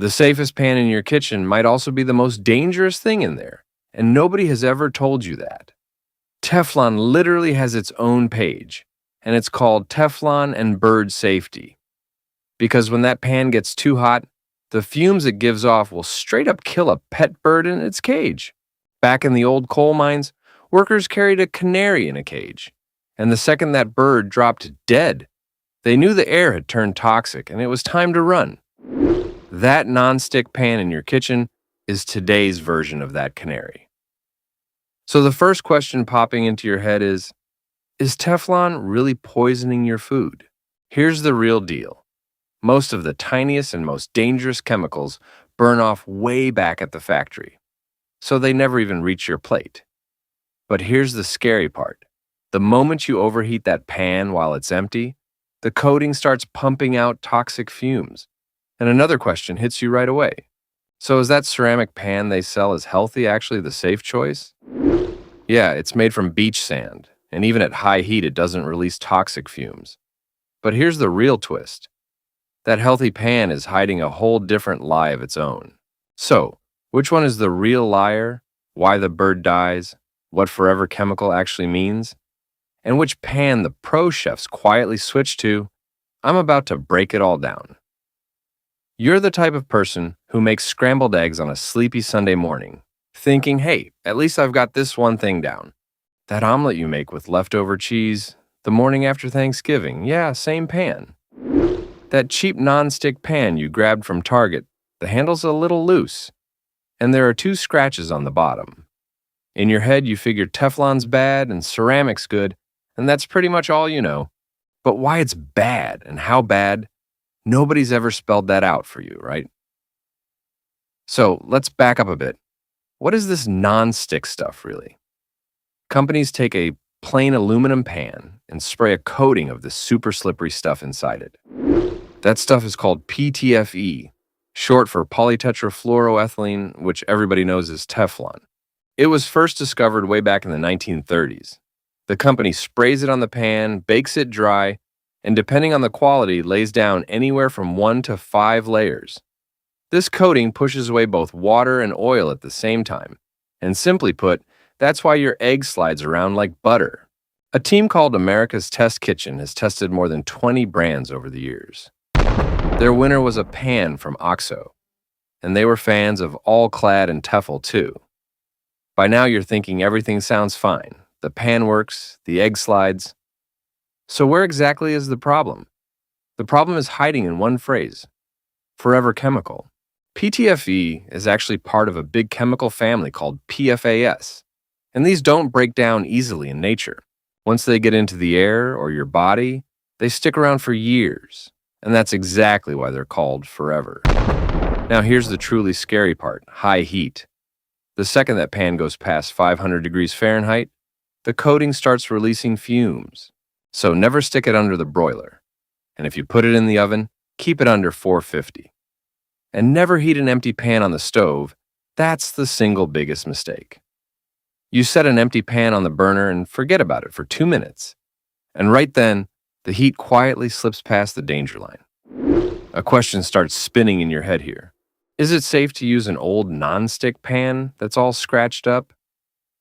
The safest pan in your kitchen might also be the most dangerous thing in there, and nobody has ever told you that. Teflon literally has its own page, and it's called Teflon and Bird Safety. Because when that pan gets too hot, the fumes it gives off will straight up kill a pet bird in its cage. Back in the old coal mines, workers carried a canary in a cage, and the second that bird dropped dead, they knew the air had turned toxic and it was time to run. That nonstick pan in your kitchen is today's version of that canary. So the first question popping into your head is Teflon really poisoning your food? Here's the real deal. Most of the tiniest and most dangerous chemicals burn off way back at the factory, so they never even reach your plate. But here's the scary part. The moment you overheat that pan while it's empty, the coating starts pumping out toxic fumes. And another question hits you right away. So is that ceramic pan they sell as healthy actually the safe choice? Yeah, it's made from beach sand, and even at high heat it doesn't release toxic fumes. But here's the real twist. That healthy pan is hiding a whole different lie of its own. So, which one is the real liar? Why the bird dies? What forever chemical actually means? And which pan the pro chefs quietly switch to? I'm about to break it all down. You're the type of person who makes scrambled eggs on a sleepy Sunday morning, thinking, hey, at least I've got this one thing down. That omelet you make with leftover cheese the morning after Thanksgiving, yeah, same pan. That cheap nonstick pan you grabbed from Target, the handle's a little loose, and there are 2 scratches on the bottom. In your head, you figure Teflon's bad and ceramic's good, and that's pretty much all you know. But why it's bad and how bad, nobody's ever spelled that out for you, right? So let's back up a bit. What is this nonstick stuff really? Companies take a plain aluminum pan and spray a coating of this super slippery stuff inside it. That stuff is called PTFE, short for polytetrafluoroethylene, which everybody knows as Teflon. It was first discovered way back in the 1930s. The company sprays it on the pan, bakes it dry, and depending on the quality, lays down anywhere from 1 to 5 layers. This coating pushes away both water and oil at the same time. And simply put, that's why your egg slides around like butter. A team called America's Test Kitchen has tested more than 20 brands over the years. Their winner was a pan from OXO, and they were fans of All-Clad and Tefl too. By now you're thinking everything sounds fine. The pan works, the egg slides. So where exactly is the problem? The problem is hiding in one phrase: forever chemical. PTFE is actually part of a big chemical family called PFAS, and these don't break down easily in nature. Once they get into the air or your body, they stick around for years, and that's exactly why they're called forever. Now here's the truly scary part: high heat. The second that pan goes past 500 degrees Fahrenheit, the coating starts releasing fumes. So never stick it under the broiler. And if you put it in the oven, keep it under 450. And never heat an empty pan on the stove. That's the single biggest mistake. You set an empty pan on the burner and forget about it for 2 minutes. And right then, the heat quietly slips past the danger line. A question starts spinning in your head here. Is it safe to use an old nonstick pan that's all scratched up?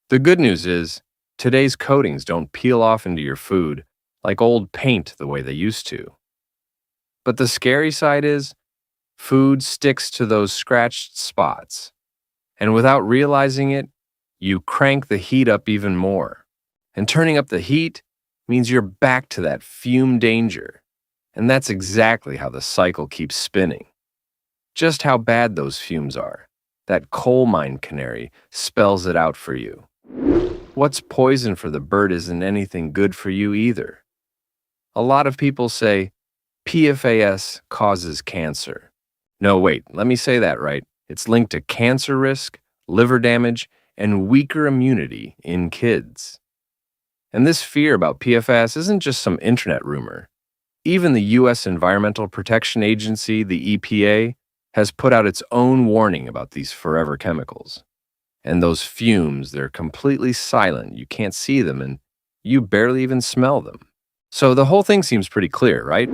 The good news is, today's coatings don't peel off into your food like old paint the way they used to. But the scary side is, food sticks to those scratched spots. And without realizing it, you crank the heat up even more. And turning up the heat means you're back to that fume danger. And that's exactly how the cycle keeps spinning. Just how bad those fumes are, that coal mine canary spells it out for you. What's poison for the bird isn't anything good for you either. A lot of people say PFAS causes cancer. No, wait, let me say that right. It's linked to cancer risk, liver damage, and weaker immunity in kids. And this fear about PFAS isn't just some internet rumor. Even the U.S. Environmental Protection Agency, the EPA, has put out its own warning about these forever chemicals. And those fumes, they're completely silent. You can't see them, and you barely even smell them. So the whole thing seems pretty clear, right?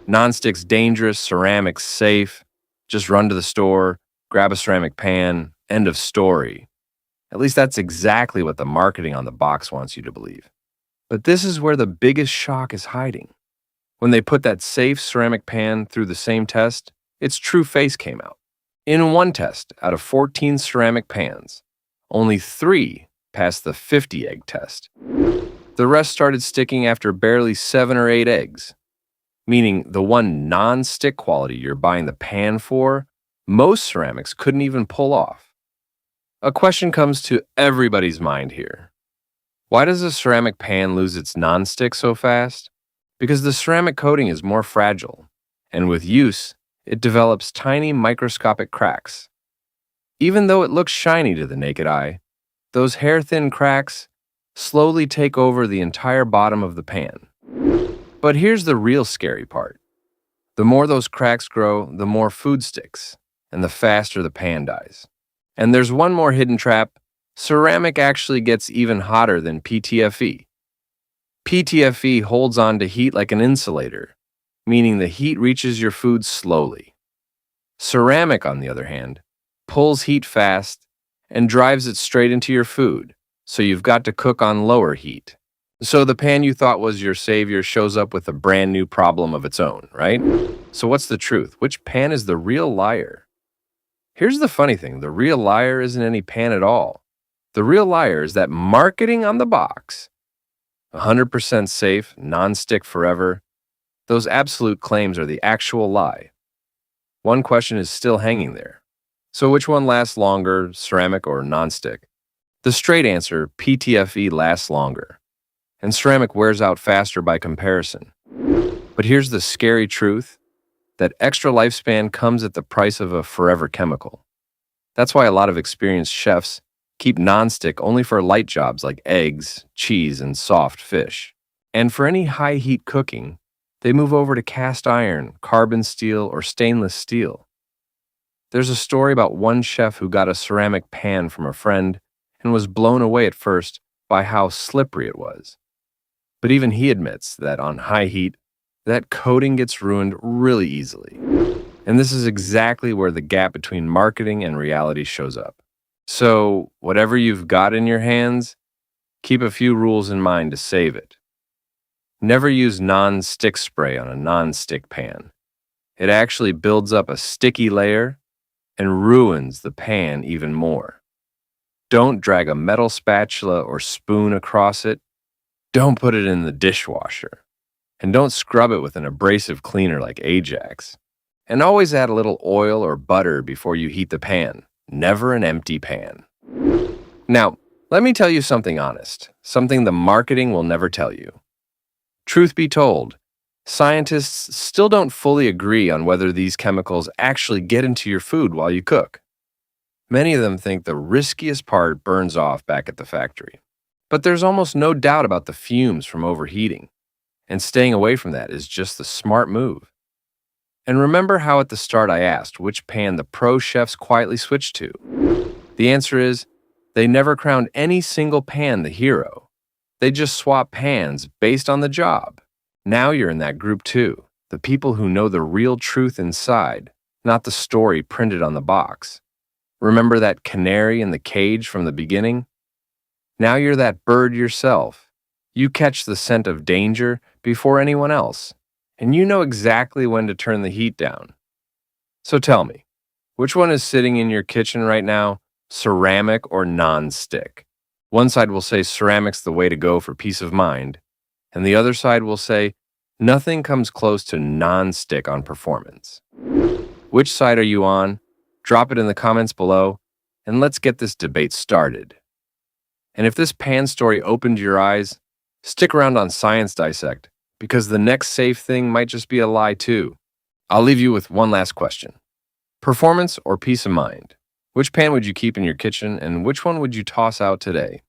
Nonstick's dangerous, ceramic's safe. Just run to the store, grab a ceramic pan, end of story. At least that's exactly what the marketing on the box wants you to believe. But this is where the biggest shock is hiding. When they put that safe ceramic pan through the same test, its true face came out. In one test, out of 14 ceramic pans, only 3 passed the 50 egg test. The rest started sticking after barely 7 or 8 eggs, meaning the one non-stick quality you're buying the pan for, most ceramics couldn't even pull off. A question comes to everybody's mind here. Why does a ceramic pan lose its non-stick so fast? Because the ceramic coating is more fragile, and with use, it develops tiny microscopic cracks. Even though it looks shiny to the naked eye, those hair-thin cracks slowly take over the entire bottom of the pan. But here's the real scary part. The more those cracks grow, the more food sticks, and the faster the pan dies. And there's one more hidden trap. Ceramic actually gets even hotter than PTFE. PTFE holds on to heat like an insulator, meaning the heat reaches your food slowly. Ceramic, on the other hand, pulls heat fast and drives it straight into your food, so you've got to cook on lower heat. So the pan you thought was your savior shows up with a brand new problem of its own, right? So what's the truth? Which pan is the real liar? Here's the funny thing. The real liar isn't any pan at all. The real liar is that marketing on the box, 100% safe, non-stick forever, those absolute claims are the actual lie. One question is still hanging there. So which one lasts longer, ceramic or non-stick? The straight answer, PTFE lasts longer, and ceramic wears out faster by comparison. But here's the scary truth. That extra lifespan comes at the price of a forever chemical. That's why a lot of experienced chefs keep non-stick only for light jobs like eggs, cheese, and soft fish. And for any high-heat cooking, they move over to cast iron, carbon steel, or stainless steel. There's a story about one chef who got a ceramic pan from a friend and was blown away at first by how slippery it was. But even he admits that on high heat, that coating gets ruined really easily. And this is exactly where the gap between marketing and reality shows up. So, whatever you've got in your hands, keep a few rules in mind to save it. Never use non-stick spray on a non-stick pan. It actually builds up a sticky layer and ruins the pan even more. Don't drag a metal spatula or spoon across it. Don't put it in the dishwasher. And don't scrub it with an abrasive cleaner like Ajax. And always add a little oil or butter before you heat the pan. Never an empty pan. Now, let me tell you something honest, something the marketing will never tell you. Truth be told, scientists still don't fully agree on whether these chemicals actually get into your food while you cook. Many of them think the riskiest part burns off back at the factory. But there's almost no doubt about the fumes from overheating. And staying away from that is just the smart move. And remember how at the start I asked which pan the pro chefs quietly switched to? The answer is, they never crowned any single pan the hero. They just swapped pans based on the job. Now you're in that group too, the people who know the real truth inside, not the story printed on the box. Remember that canary in the cage from the beginning? Now you're that bird yourself. You catch the scent of danger before anyone else, and you know exactly when to turn the heat down. So tell me, which one is sitting in your kitchen right now, ceramic or non-stick? One side will say ceramic's the way to go for peace of mind, and the other side will say nothing comes close to non-stick on performance. Which side are you on? Drop it in the comments below, and let's get this debate started. And if this pan story opened your eyes, stick around on Science Dissect, because the next safe thing might just be a lie too. I'll leave you with one last question. Performance or peace of mind? Which pan would you keep in your kitchen, and which one would you toss out today?